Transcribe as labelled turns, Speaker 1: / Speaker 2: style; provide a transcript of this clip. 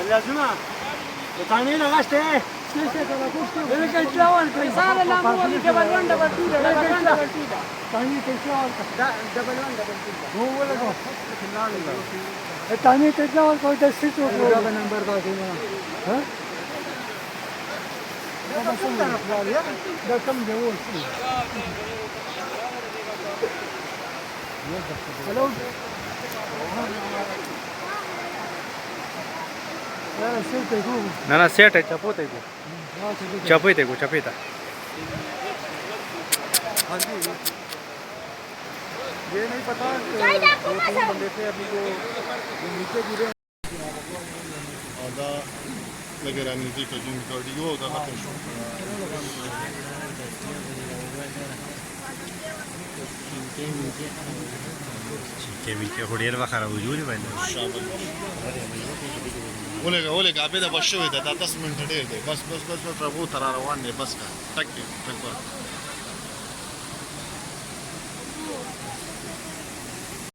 Speaker 1: لازمه ثاني لغشته ثاني كيسلاول
Speaker 2: سال نامو ولي دبل 1 دبل 2 دبل 1 دبل 2
Speaker 1: ثاني كيسلاول
Speaker 2: دبل 1 دبل 2
Speaker 1: هو ولا هو ثاني كيسلاول کوئی 10 سیٹ ہو گیا نمبر دا ها ده كم جوال الو
Speaker 3: ना ना सेट है चपोत है चपोत है चपेता
Speaker 1: हाँ जी ये नहीं पता बंदे थे अभी जो नीचे गिरे
Speaker 4: لکه رانیزدې که زوم کاردیو دا ختم شو
Speaker 3: چې هډیر وخره وجود باندې
Speaker 4: ولګه ابه دا بشوي دا 10 منټه ډیر دی بس راغو تر روان دی بس کا ټک ټک